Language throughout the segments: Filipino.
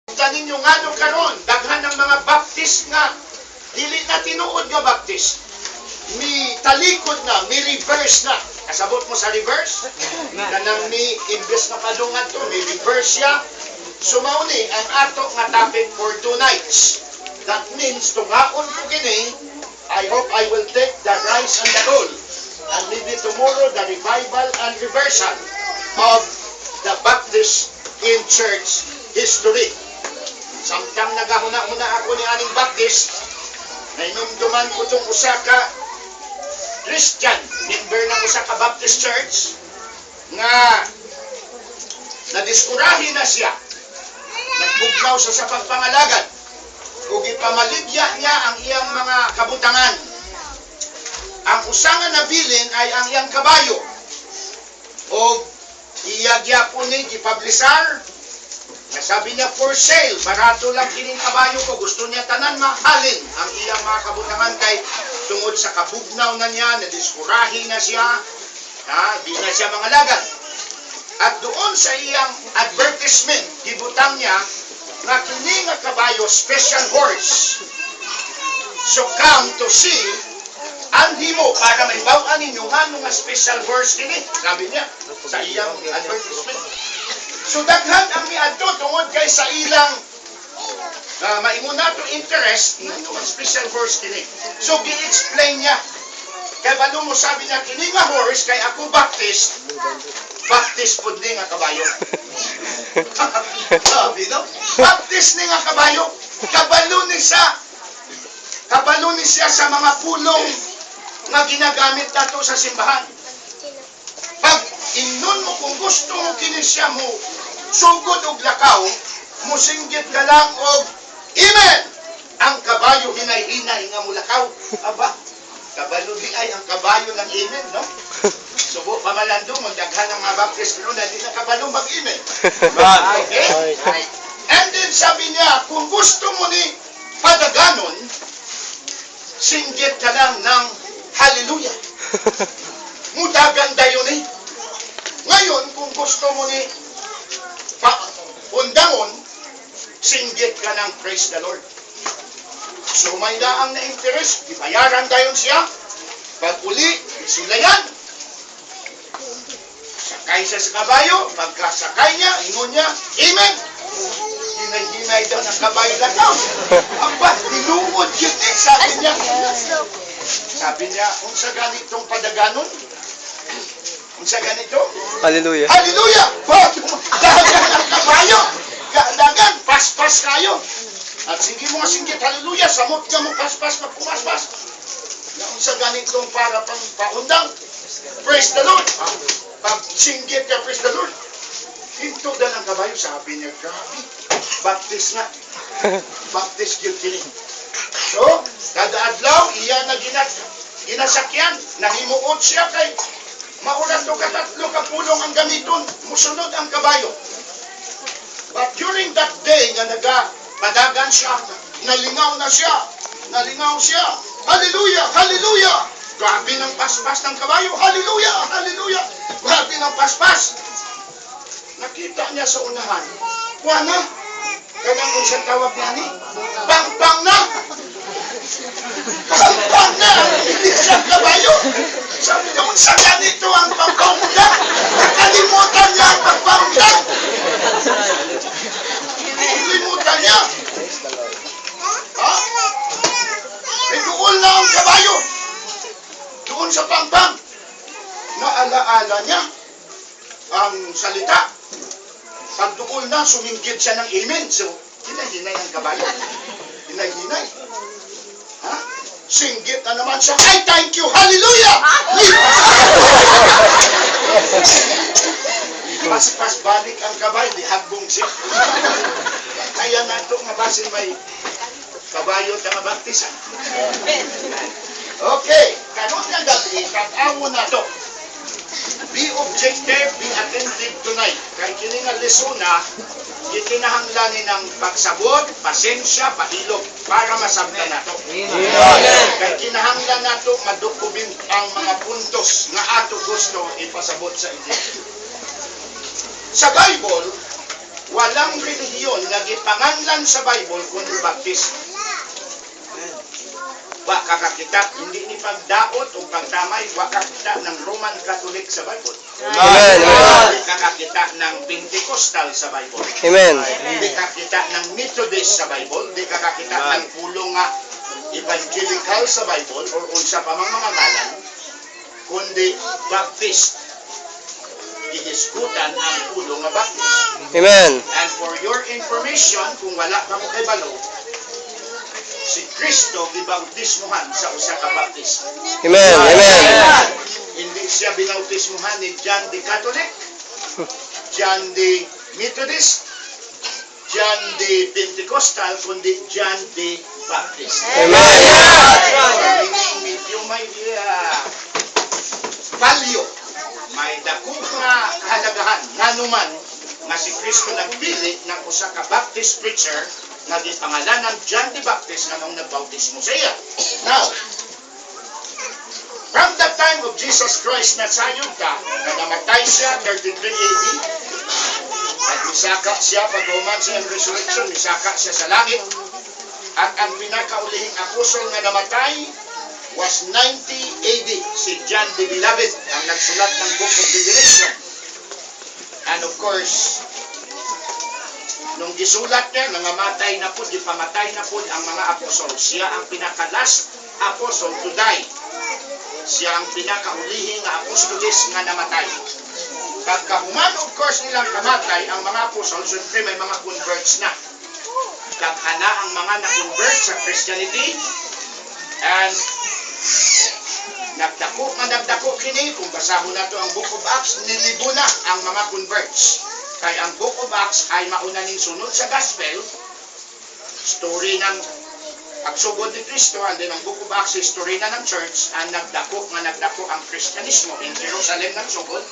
Kaninyo nga nung karon, daghan ng mga baptist nga, dili na tinuod nga baptist. Mi talikod na, mi reverse na. Kasabot mo sa reverse? Kanang mi imbes na padungan to, mi reverse siya. Sumauni ang ato nga topic for 2 nights. That means, tungaon ko kini, I hope I will take the rise and the roll. And maybe tomorrow, the revival and reversal of the Baptist in church history. Samtang nagahuna-huna ako ni aning Baptist, nainumduman ko itong usa ka Christian, member ng usa ka Baptist church, nga nadiskurahi na siya. Nagbugnaw siya sa pagpangalagad. Kung ipamaligya niya ang iyang mga kabutangan. Ang usangan na bilin ay ang iyang kabayo. O iyagya po ni gipablisar. Sabi niya, for sale, barato lang kining kabayo ko. Gusto niya tanan mahalin ang iyang mga kabutangan kay tungod sa kabugnaw na niya, nadiskurahi na siya, di na siya mangalagad. At doon sa iyang advertisement, gibutang niya, na kini nga kabayo, special horse. So come to see, andi mo, para may bawaan ninyo, nga special horse kini, sabi niya, sa iyang advertisement. So daghan ang miadto tungod kay sa ilang maingon nato interest nito ang special horse kini. So gi-explain niya. Kay balo mo sabi niya kini nga horse kay ako Baptist. Baptist pud ni nga kabayo. Sabi no? Baptist ni nga kabayo. Kabalo ni siya sa mga pulong nga ginagamit nato sa simbahan. Pag inon mo kung gusto mo kini siya mo sugod og lakaw, musinggit ka lang og amen. Ang kabayo hinay-hinay nga mulakaw. Aba, kabalo di ay ang kabayo ng amen, no? Subo pamalando mo daghan ang mga Baptist pero na di na kabalo mag-amen. Okay? And then sabi niya, kung gusto mo ni padaganon, singgit ka lang ng hallelujah. Mudagan dayon eh. Ngayon, kung gusto mo ni undangon, singgit ka ng praise the Lord. So may daang na interest, ibayaran dayon siya. Pag uli, isulayan. Sakay siya sa kabayo, pagkasakay niya, ingon niya, amen. Hinay-hinay daw ng kabayo lakaw. Aba, dilungod yun eh, sabi niya. Sabi niya, unsa ganitong padaganon? Unsa ganito? Hallelujah. Hallelujah! Dagan ang kabayo! Dagan, pas-pas kayo! At sige mo nga singgit, hallelujah! Samot ka mo, pas-pas, magpumas-pas! Unsa ganitong para pang paundang? Praise the Lord! Pag singgit ka, praise the Lord! Hinto na ng kabayo, sabi niya, grabe, Baptist nga. Baptist yun kini. So, kada adlaw, iya na ginasakyan, nahimuot siya kay maulan to katatlo kapulong ang gamiton, musunod ang kabayo. But during that day, nga nagapadagan siya, nalingaw siya, hallelujah, hallelujah! Grabe ng paspas ng kabayo, hallelujah, hallelujah! Grabe ng paspas! Nakita niya sa unahan, kuwana, kanyang kung siyang tawag niya ni, bang-bang na! Bang-bang na! Hindi siyang kabayo! Sabi niya, kung saan ganito ang pagpangda? Nakalimutan niya ang pagpangda! Nakalimutan niya! Ha? Eh, doon na ang kabayo! Doon sa pangpang! Naalaala niya ang salita. Pag doon na, suminggit siya ng amen. So, hinay-hinay ang kabayo. Hinay-hinay. Ha? Singgit na naman siya. I thank you! Hallelujah! Pas-pas balik ang kabayo. Di hagbong siya. Kaya na ito nga basin may kabayo at mga baptisan. Okay. Kanon nga gabi, tag-awo na ito. Be objective, be attentive tonight. Kaya kini nga lesson na, ikinahanglanin ng pagsabot, pasensya, pahilog, para masabtan nato. Kaya kinahanglan nato madokument ang mga puntos nga ato gusto ipasabot sa inyo. Sa Bible, walang relihiyon na gipanganlan sa Bible kundi baptism. Wa kakakita, hindi ni pagdaot o pagtamay, wa kakita ng Roman Catholic sa Bible. Amen. Hindi kakakita ng Pentecostal sa Bible. Amen. Hindi kakita ng Methodist sa Bible. Hindi kakakita ng pulong nga evangelical sa Bible o unsa pa mang mga ngalan, kundi Baptist. Gihisgutan ang pulong nga Baptist. Amen. And for your information, kung wala ka mo kay balo, si Kristo gibautismohan sa usa ka baptist. Amen. Amen. Hindi siya binautismohan ni John the Catholic, John the Methodist, John the Pentecostal, kundi John the Baptist. Amen. Meaning medyo may value, may dakong nga kahalagahan, nanuman nga si Kristo nagpili ng usa ka Baptist preacher nga gipangalanan John the Baptist nga nung nagbautismo sa iya. Now, from the time of Jesus Christ na sayod ka, na namatay siya 33 AD, at misaka siya pag-uman siya ang resurrection, misaka siya sa langit, at ang pinakaulihing apostol nga namatay was 90 AD, si John the Beloved, ang nagsulat ng Book of Revelation. And of course, nung gisulat niya, nangamatay na po, gipamatay na po ang mga apostol. Siya ang pinaka-last apostle to die. Siya ang pinakaulihing apostolis nga namatay. Pagkahuman, of course, nilang kamatay, ang mga apostol, siyempre may mga converts na. Kaghana ang mga na-convert sa Christianity, and nagdako kini, kung basahon na to ang Book of Acts, nilibo na ang mga converts. Kaya ang Book of Acts ay mauna ning sunod sa Gospel, story ng pagsugod ni Kristo, and then ang Book of Acts, history na ng church, ang nagdako ang Kristyanismo in Jerusalem ng sugod,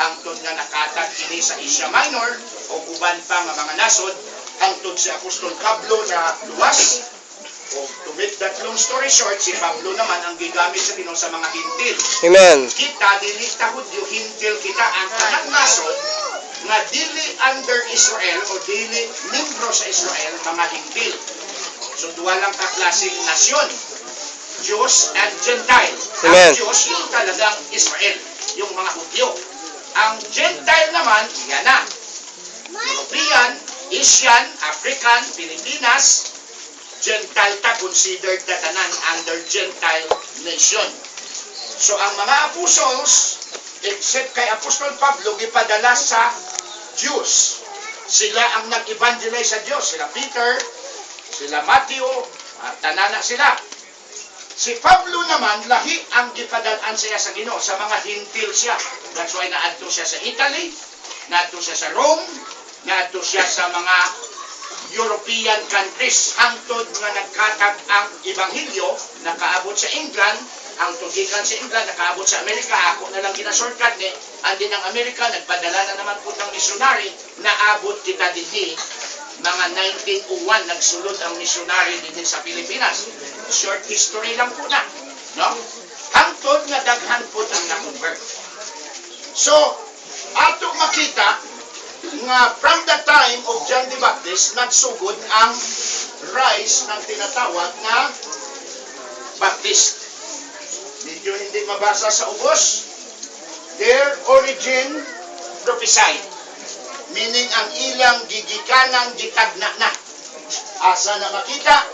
hangtod nga nakatag kini sa Asia Minor, o uban pa nga mga nasod, hangtod si Apostol Pablo na luwas. O to make that long story short, si Pablo naman ang gigamit sa Ginoo sa mga hintil. Amen. Kita, dili ta Hudyo, hintil kita, ang tanang nasod, nga dili under Israel o dili membro sa Israel, mga hintil. So duwa lang ka klaseng nasyon, Jews and Gentile. Amen. Ang Jews, yung talagang Israel, yung mga Hudyo. Ang Gentile naman, yan na. European, Asian, African, Pilipinas, Gentile ta, considered ta tanan under Gentile nation. So ang mga apostles, except kay Apostol Pablo, gipadala sa Jews. Sila ang nag-evangelize sa Diyos. Sila Peter, sila Matthew, tanana sila. Si Pablo naman, lahi ang gipadalaan siya sa Ginoo, sa mga hintil siya. That's why naadto siya sa Italy, naadto siya sa Rome, naadto siya sa mga European countries, hangtod nga nagkatag ang Ebanghelyo, nakaabot sa England, ang tugikan sa England, nakaabot sa Amerika. Ako na lang gina-shortcut ni, andin ang Amerika, nagpadala na naman po ng missionary, naabot kita din mga 1901, nagsulod ang missionary din sa Pilipinas. Short history lang po na, no? Hangtod nga daghan po ang na-convert. So, ato makita, nga from the time of John the Baptist, nagsugod ang rise ng tinatawag na Baptist. Medyo hindi mabasa sa ubos. Their origin prophesied. Meaning ang ilang gigikanang gitagna na. Asa na makita?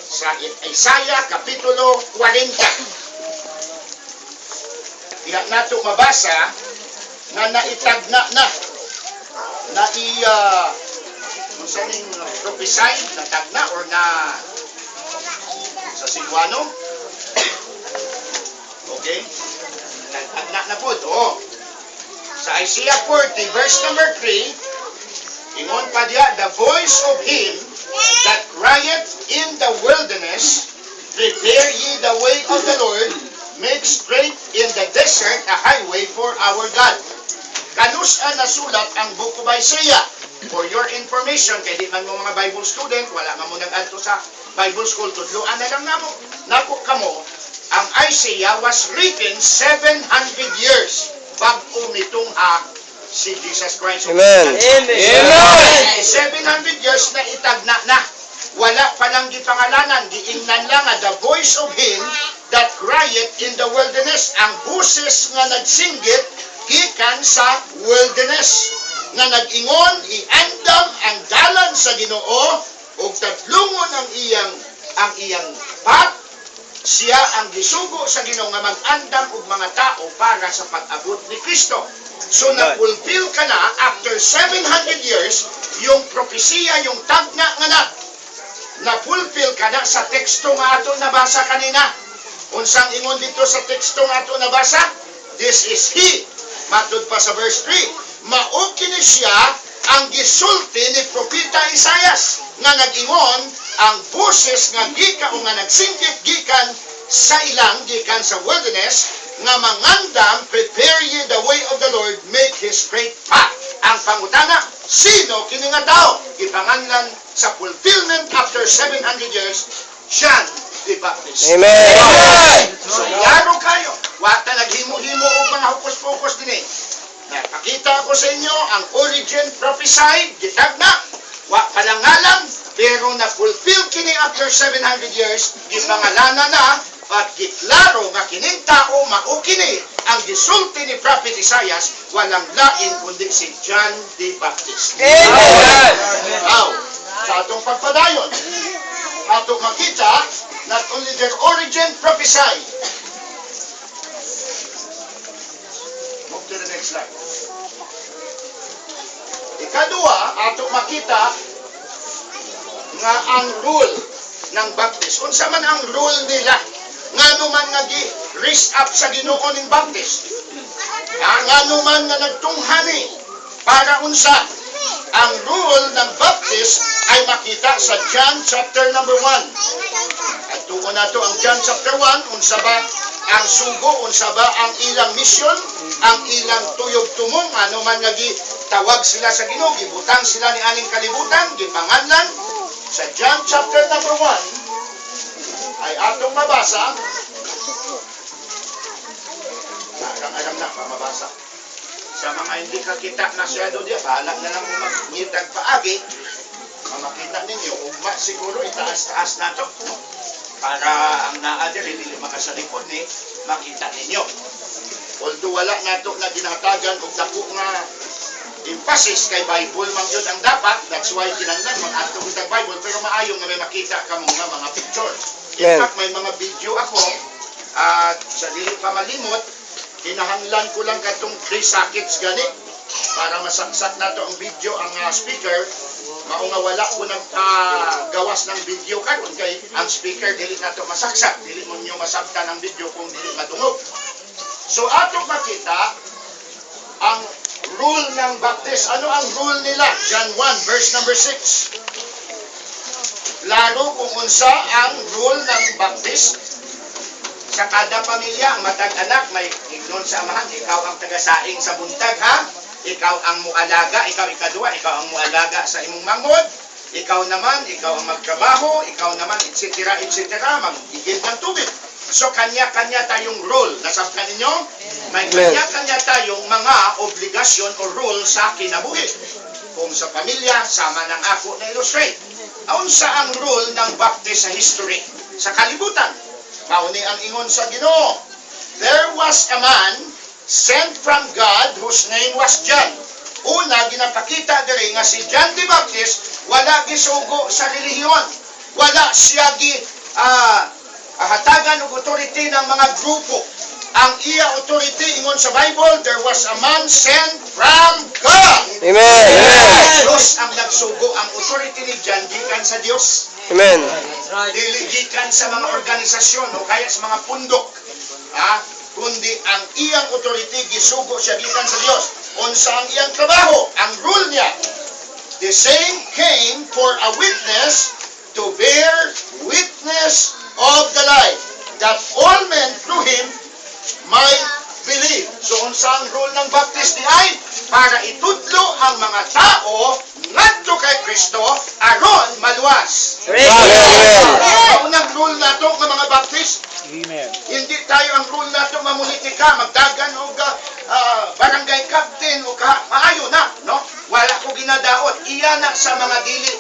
Sa Isaiah Kapitulo 40. Kaya nato mabasa na naitagna na. Na kung saan prophesy, natagna or na sa Silwano. Okay? Natagna na po. Oh. Sa Isaiah 40, verse number 3, ingon pa diya, the voice of him that crieth in the wilderness, prepare ye the way of the Lord, make straight in the desert a highway for our God. Kanusa nasulat ang Book of Isaiah. For your information, kaya di man mo mga Bible student, wala man mo nag-adto sa Bible school, tudloan na lang namo. Nako kamo, ang Isaiah was written 700 years bago nitong si Jesus Christ. Amen. Amen. 700 years na itagna na. Wala palang gipangalanan, giingnan lang nga the voice of him that crieth in the wilderness. Ang buses nga nagsinggit gikan sa wilderness nga nag-ingon iandam ang dalan sa Ginoo ug tadlungon ang iyang path. Siya ang gisugo sa Ginoo nga mag-andam og mga tao para sa pag-abot ni Kristo. So na-fulfill ka na after 700 years yung propesiya, yung tagna nga na-fulfill ka na sa teksto nga ato nabasa kanina. Unsang ingon dito sa teksto nga ato nabasa? This is He. Matod pa sa verse 3. Mao kini siya ang gisulti ni propeta Isaias nga nag-ingon ang boses nga gika o nga nagsingkit gikan sa ilang gikan sa wilderness nga mangandam, prepare ye the way of the Lord, make His straight path. Ang pangutana, sino kini nga tao? Gipanganlan sa fulfillment after 700 years, John the Baptist. Amen. So, klaro kayo. Wata naghimo-himo og mga hukos-pukos din eh. Napakita ko sa inyo ang origin prophesied, gitagna, wa palangalan, pero na-fulfill kini after 700 years, gipangalanan na, at giklaro nga kining tao mao kini ang gisulti ni Prophet Isaias, walang lain kundi si John the Baptist. Amen. Now, sa atong pagpadayon, ato makita not only their origin prophesied. Move to the next slide. Ikadua, ato makita nga ang rule ng Baptist. Unsa man ang rule nila? Ngano man nga gi-raise up sa Ginoo ning Baptist. Ngano man nga nagtunghani para unsa? Ang rule ng Baptist ay makita sa John chapter number 1. At tuon nato ang John chapter 1, unsa ba ang sugo, unsa ba ang ilang mission, ang ilang tuyog-tumong, ano man nga tawag sila sa Ginoo, gibutang sila ni aning kalibutan, gipanganlan sa John chapter number 1 ay atong mabasa. Alam na, mabasa. Sa mga hindi kakita masyado diya, bahala na lang mag-ngitag paagi, makita ninyo, ugma siguro itaas-taas na to para ang naadir, hindi makasalikod ni makita ninyo. Although wala na to na ginatagan o dako nga emphasis kay Bible man yun ang dapat, that's why kinanglan mag-atog ang Bible, pero maayong nga may makita ka mga picture. In fact, may mga video ako at sa dili pa malimot, kinahanglan ko lang katong 3 seconds gani para masaksak na to ang video ang speaker. Mao nga wala ko gawas ng video karon kay ang speaker dili na to masaksak, dili mo nyo masabtan ang video kung dili madungog. So atong makita ang rule ng Baptist. Ano ang rule nila? John 1 verse number 6. Laro kung unsa ang rule ng Baptist. Sa kada pamilya, ang matag anak, may ignon sa amahan, ikaw ang tagasaing sa buntag, ha? Ikaw ang mualaga, ikaw ikadua, ikaw ang mualaga sa imong manghod, ikaw naman, ikaw ang magtrabaho, ikaw naman, etc., etc., mag-igib ng tubig. So, kanya-kanya tayong role. Nasabtan ninyo? May kanya-kanya tayong mga obligasyon o role sa kinabuhi. Kung sa pamilya, sama ng ako na illustrate. Unsa ang role ng Baptist sa history? Sa kalibutan. Mauni ang ingon sa Ginoo. There was a man sent from God whose name was John. Una, ginapakita diri nga si John the Baptist wala gisugo sa relihiyon. Wala siya hatagan og authority ng mga grupo. Ang iya authority ingon sa Bible, there was a man sent from God. Amen. Diyos ang nagsugo. Ang authority ni John gikan sa Dios. Amen. Dili gikan sa mga organisasyon o kaya sa mga pundok. Kundi ang iyang authority gisugo siya gikan sa Dios. Unsa ang iyang trabaho? Ang rule niya. The same came for a witness to bear witness of the light, that all men through him might believe. So unsa ang rule ng Baptist ni ay para itudlo ang mga tao ngadto kay Kristo aron maluwas. Amen. Ang unang rule nato ng mga Baptist, Hindi tayo ang rule nato mamulitika, magdagan o barangay captain o maayo na, no? Wala ko ginadaot. Iya na sa mga dili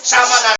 sama na